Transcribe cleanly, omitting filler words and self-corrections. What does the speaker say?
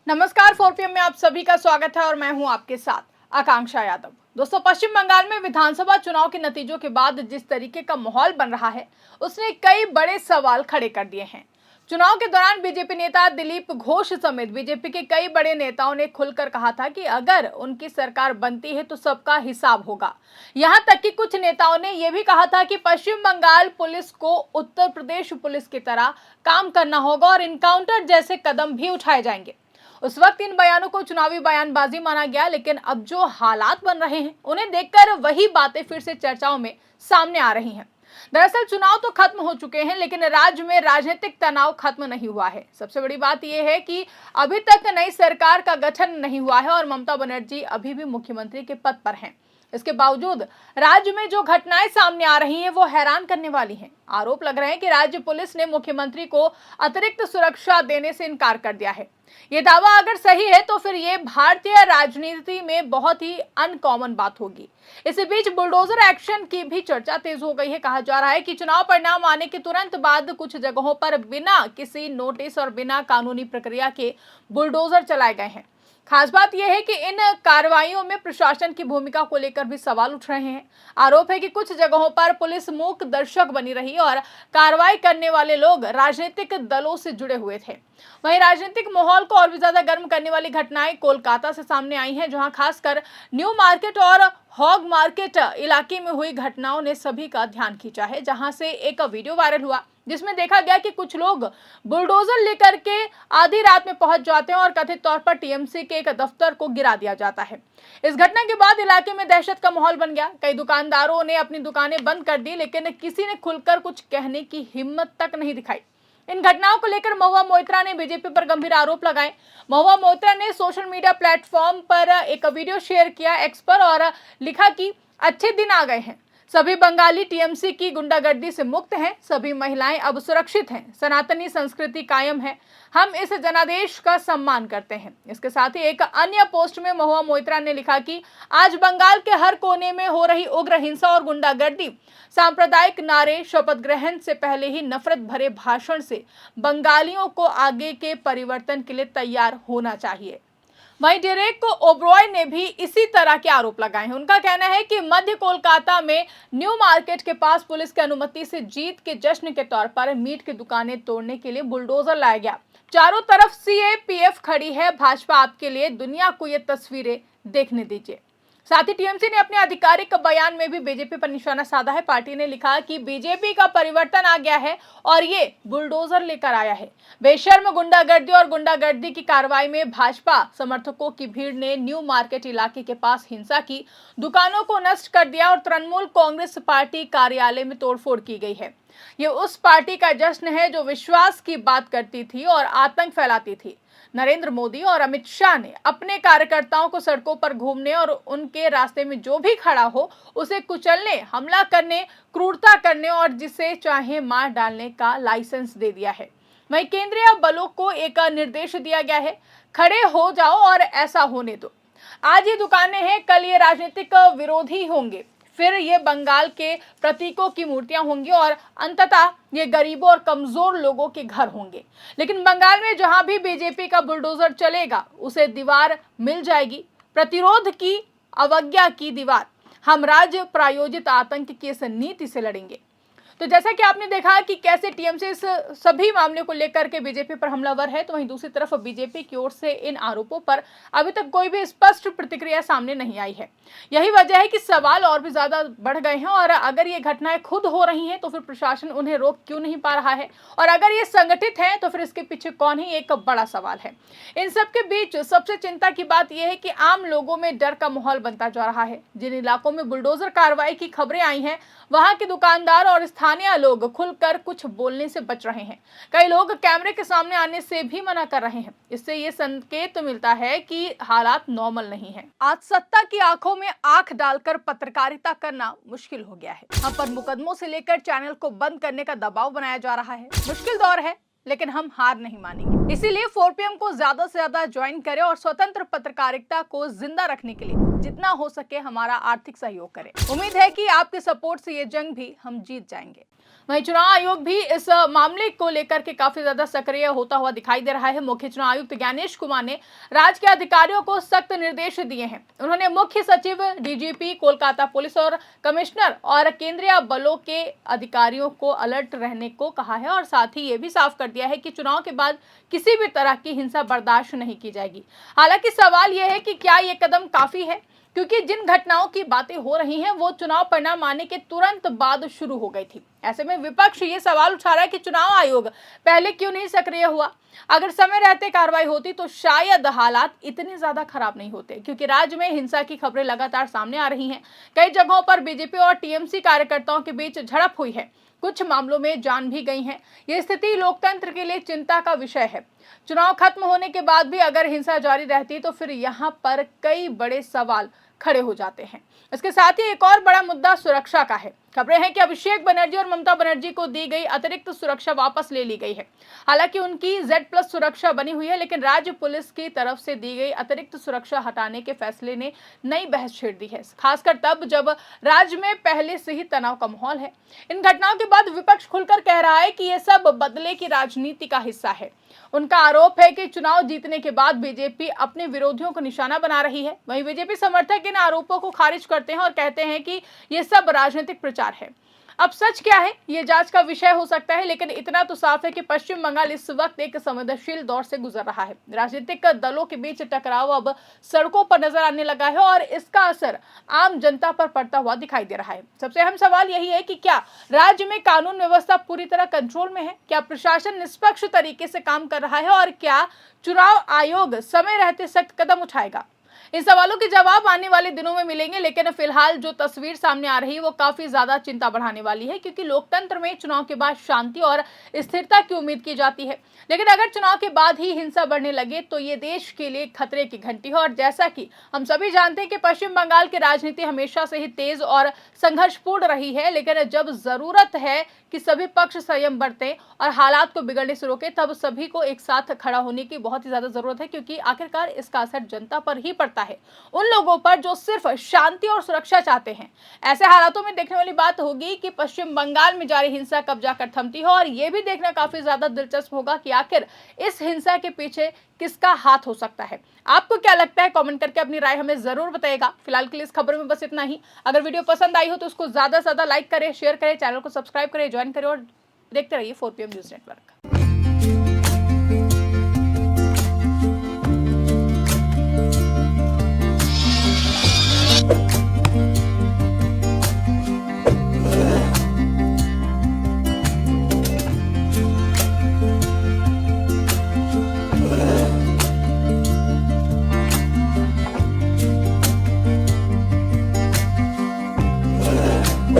नमस्कार, 4PM में आप सभी का स्वागत है और मैं हूं आपके साथ आकांक्षा यादव। दोस्तों, पश्चिम बंगाल में विधानसभा चुनाव के नतीजों के बाद जिस तरीके का माहौल बन रहा है, उसने कई बड़े सवाल खड़े कर दिए हैं। चुनाव के दौरान बीजेपी नेता दिलीप घोष समेत बीजेपी के कई बड़े नेताओं ने खुलकर कहा था कि अगर उनकी सरकार बनती है तो सबका हिसाब होगा। यहां तक कि कुछ नेताओं ने यह भी कहा था कि पश्चिम बंगाल पुलिस को उत्तर प्रदेश पुलिस की तरह काम करना होगा और इनकाउंटर जैसे कदम भी उठाए जाएंगे। उस वक्त इन बयानों को चुनावी बयानबाजी माना गया, लेकिन अब जो हालात बन रहे हैं उन्हें देखकर वही बातें फिर से चर्चाओं में सामने आ रही हैं। दरअसल चुनाव तो खत्म हो चुके हैं, लेकिन राज्य में राजनीतिक तनाव खत्म नहीं हुआ है। सबसे बड़ी बात यह है कि अभी तक नई सरकार का गठन नहीं हुआ है और ममता बनर्जी अभी भी मुख्यमंत्री के पद पर हैं। इसके बावजूद राज्य में जो घटनाएं सामने आ रही हैं वो हैरान करने वाली हैं। आरोप लग रहे हैं कि राज्य पुलिस ने मुख्यमंत्री को अतिरिक्त सुरक्षा देने से इनकार कर दिया है। ये दावा अगर सही है तो फिर ये भारतीय राजनीति में बहुत ही अनकॉमन बात होगी। इसी बीच बुलडोजर एक्शन की भी चर्चा तेज हो गई है। कहा जा रहा है कि चुनाव परिणाम आने के तुरंत बाद कुछ जगहों पर बिना किसी नोटिस और बिना कानूनी प्रक्रिया के बुलडोजर चलाए गए हैं। खास बात यह है कि इन कार्रवाइयों में प्रशासन की भूमिका को लेकर भी सवाल उठ रहे हैं। आरोप है कि कुछ जगहों पर पुलिस मूक दर्शक बनी रही और कार्रवाई करने वाले लोग राजनीतिक दलों से जुड़े हुए थे। वहीं राजनीतिक माहौल को और भी ज्यादा गर्म करने वाली घटनाएं कोलकाता से सामने आई हैं, जहां खासकर न्यू मार्केट और हॉग मार्केट इलाके में हुई घटनाओं ने सभी का ध्यान खींचा है। जहां से एक वीडियो वायरल हुआ जिसमें देखा गया कि कुछ लोग बुलडोजर लेकर के आधी रात में पहुंच जाते हैं और कथित तौर पर टीएमसी के एक दफ्तर को गिरा दिया जाता है। इस घटना के बाद इलाके में दहशत का माहौल बन गया। कई दुकानदारों ने अपनी दुकानें बंद कर दी, लेकिन किसी ने खुलकर कुछ कहने की हिम्मत तक नहीं दिखाई। इन घटनाओं को लेकर महुआ मोइत्रा ने बीजेपी पर गंभीर आरोप लगाए। महुआ मोइत्रा ने सोशल मीडिया प्लेटफॉर्म पर एक वीडियो शेयर किया एक्स पर और लिखा कि अच्छे दिन आ गए हैं, सभी बंगाली टीएमसी की गुंडागर्दी से मुक्त हैं, सभी महिलाएं अब सुरक्षित हैं, सनातनी संस्कृति कायम है, हम इस जनादेश का सम्मान करते हैं। इसके साथ ही एक अन्य पोस्ट में महुआ मोइत्रा ने लिखा कि आज बंगाल के हर कोने में हो रही उग्र हिंसा और गुंडागर्दी, सांप्रदायिक नारे, शपथ ग्रहण से पहले ही नफरत भरे भाषण से बंगालियों को आगे के परिवर्तन के लिए तैयार होना चाहिए। वहीं डेरेक ओब्रॉय ने भी इसी तरह के आरोप लगाए हैं। उनका कहना है कि मध्य कोलकाता में न्यू मार्केट के पास पुलिस की अनुमति से जीत के जश्न के तौर पर मीट की दुकानें तोड़ने के लिए बुलडोजर लाया गया। चारों तरफ सीएपीएफ खड़ी है, भाजपा आपके लिए, दुनिया को ये तस्वीरें देखने दीजिए। साथ ही टीएमसी ने अपने आधिकारिक बयान में भी बीजेपी पर निशाना साधा है। पार्टी ने लिखा कि बीजेपी का परिवर्तन आ गया है और ये बुलडोजर लेकर आया है। बेशर्म गुंडागर्दी और गुंडागर्दी की कार्रवाई में भाजपा समर्थकों की भीड़ ने न्यू मार्केट इलाके के पास हिंसा की, दुकानों को नष्ट कर दिया और तृणमूल कांग्रेस पार्टी कार्यालय में तोड़फोड़ की गई है। ये उस पार्टी का जश्न है जो विश्वास की बात करती थी और आतंक फैलाती थी। नरेंद्र मोदी और अमित शाह ने अपने कार्यकर्ताओं को सड़कों पर घूमने और उनके रास्ते में जो भी खड़ा हो उसे कुचलने, हमला करने, क्रूरता करने और जिसे चाहे मार डालने का लाइसेंस दे दिया है। वहीं केंद्रीय बलों को एक निर्देश दिया गया है, खड़े हो जाओ और ऐसा होने दो। आज ये दुकानें हैं, कल ये राजनीतिक विरोधी होंगे, फिर ये बंगाल के प्रतीकों की मूर्तियां होंगी और अंततः ये गरीबों और कमजोर लोगों के घर होंगे। लेकिन बंगाल में जहां भी बीजेपी का बुलडोजर चलेगा उसे दीवार मिल जाएगी, प्रतिरोध की, अवज्ञा की दीवार। हम राज्य प्रायोजित आतंक की इस नीति से लड़ेंगे। तो जैसा कि आपने देखा कि कैसे टीएमसी इस सभी मामले को लेकर के बीजेपी पर हमलावर है, तो वहीं दूसरी तरफ बीजेपी की ओर से इन आरोपों पर अभी तक कोई भी स्पष्ट प्रतिक्रिया सामने नहीं आई है। यही वजह है कि सवाल और भी ज्यादा बढ़ गए हैं और अगर ये घटनाएं खुद हो रही हैं तो फिर प्रशासन उन्हें रोक क्यों नहीं पा रहा है, और अगर ये संगठित है तो फिर इसके पीछे कौन है, एक बड़ा सवाल है। इन सबके बीच सबसे चिंता की बात यह है कि आम लोगों में डर का माहौल बनता जा रहा है। जिन इलाकों में बुलडोजर कार्रवाई की खबरें आई हैं वहां के दुकानदार और स्थानीय लोग खुलकर कुछ बोलने से बच रहे हैं। कई लोग कैमरे के सामने आने से भी मना कर रहे हैं। इससे ये संकेत मिलता है कि हालात नॉर्मल नहीं है। आज सत्ता की आंखों में आंख डालकर पत्रकारिता करना मुश्किल हो गया है। हम पर मुकदमों से लेकर चैनल को बंद करने का दबाव बनाया जा रहा है। मुश्किल दौर है, लेकिन हम हार नहीं मानेंगे। इसीलिए 4PM को ज्यादा से ज्यादा ज्वाइन करें और स्वतंत्र पत्रकारिता को जिंदा रखने के लिए जितना हो सके हमारा आर्थिक सहयोग करें। उम्मीद है कि आपके सपोर्ट से ये जंग भी हम जीत जाएंगे। वहीं चुनाव आयोग भी इस मामले को लेकर के काफी ज्यादा सक्रिय होता हुआ दिखाई दे रहा है। मुख्य चुनाव आयुक्त ज्ञानेश कुमार ने राज्य के अधिकारियों को सख्त निर्देश दिए हैं। उन्होंने मुख्य सचिव, डीजीपी, कोलकाता पुलिस और कमिश्नर और केंद्रीय बलों के अधिकारियों को अलर्ट रहने को कहा है और साथ ही ये भी साफ कर दिया है कि चुनाव के बाद किसी भी तरह की हिंसा बर्दाश्त नहीं की जाएगी। हालांकि सवाल यह है कि क्या ये कदम काफी है, क्योंकि जिन घटनाओं की बातें हो रही हैं वो चुनाव परिणाम आने के तुरंत बाद शुरू हो गई थी। ऐसे में विपक्ष ये सवाल उठा रहा है कि चुनाव आयोग पहले क्यों नहीं सक्रिय हुआ। अगर समय रहते कार्रवाई होती तो शायद हालात इतने ज्यादा खराब नहीं होते, क्योंकि राज्य में हिंसा की खबरें लगातार सामने आ रही हैं। कई जगहों पर बीजेपी और टीएमसी कार्यकर्ताओं के बीच झड़प हुई है, कुछ मामलों में जान भी गई है। ये स्थिति लोकतंत्र के लिए चिंता का विषय है। चुनाव खत्म होने के बाद भी अगर हिंसा जारी रहती तो फिर यहाँ पर कई बड़े सवाल खड़े हो जाते हैं। इसके साथ ही एक और बड़ा मुद्दा सुरक्षा का है। खबरें हैं कि अभिषेक बनर्जी और ममता बनर्जी को दी गई अतिरिक्त सुरक्षा वापस ले ली गई है। हालांकि उनकी Z+ सुरक्षा बनी हुई है, लेकिन राज्य पुलिस की तरफ से दी गई अतिरिक्त सुरक्षा हटाने के फैसले ने नई बहस छेड़ दी है, खासकर तब जब राज्य में पहले से ही तनाव का माहौल है। इन घटनाओं के बाद विपक्ष खुलकर कह रहा है कि यह सब बदले की राजनीति का हिस्सा है। उनका आरोप है कि चुनाव जीतने के बाद बीजेपी अपने विरोधियों को निशाना बना रही है। वहीं बीजेपी समर्थक इन आरोपों को खारिज करते हैं और कहते हैं कि ये सब राजनीतिक प्रचार है। अब सच क्या है ये जांच का विषय हो सकता है, लेकिन इतना तो साफ है कि पश्चिम बंगाल इस वक्त एक संवेदनशील दौर से गुजर रहा है। राजनीतिक दलों के बीच टकराव अब सड़कों पर नजर आने लगा है और इसका असर आम जनता पर पड़ता हुआ दिखाई दे रहा है। सबसे अहम सवाल यही है कि क्या राज्य में कानून व्यवस्था पूरी तरह कंट्रोल में है, क्या प्रशासन निष्पक्ष तरीके से काम कर रहा है और क्या चुनाव आयोग समय रहते सख्त कदम उठाएगा। इन सवालों के जवाब आने वाले दिनों में मिलेंगे, लेकिन फिलहाल जो तस्वीर सामने आ रही है वो काफी ज्यादा चिंता बढ़ाने वाली है, क्योंकि लोकतंत्र में चुनाव के बाद शांति और स्थिरता की उम्मीद की जाती है। लेकिन अगर चुनाव के बाद ही हिंसा बढ़ने लगे तो ये देश के लिए खतरे की घंटी है। और जैसा कि हम सभी जानते हैं कि पश्चिम बंगाल की राजनीति हमेशा से ही तेज और संघर्षपूर्ण रही है, लेकिन जब जरूरत है कि सभी पक्ष संयम बरतें और हालात को बिगड़ने से रोके, तब सभी को एक साथ खड़ा होने की बहुत ही ज्यादा जरूरत है, क्योंकि आखिरकार इसका असर जनता पर ही पड़ता है, उन लोगों पर जो सिर्फ शांति और सुरक्षा चाहते हैं। ऐसे हालातों में देखने वाली बात होगी कि पश्चिम बंगाल में जारी हिंसा कब जाकर थमती है, और यह भी देखना काफी ज्यादा दिलचस्प होगा कि आखिर इस हिंसा के पीछे किसका हाथ हो सकता है। आपको क्या लगता है, कमेंट करके अपनी राय हमें जरूर बताइएगा। फिलहाल के लिए इस खबर में बस इतना ही। अगर वीडियो पसंद आई हो तो उसको ज्यादा से ज्यादा लाइक करें, शेयर करें, चैनल को सब्सक्राइब करें, ज्वाइन करें और देखते रहिए 4PM न्यूज नेटवर्क।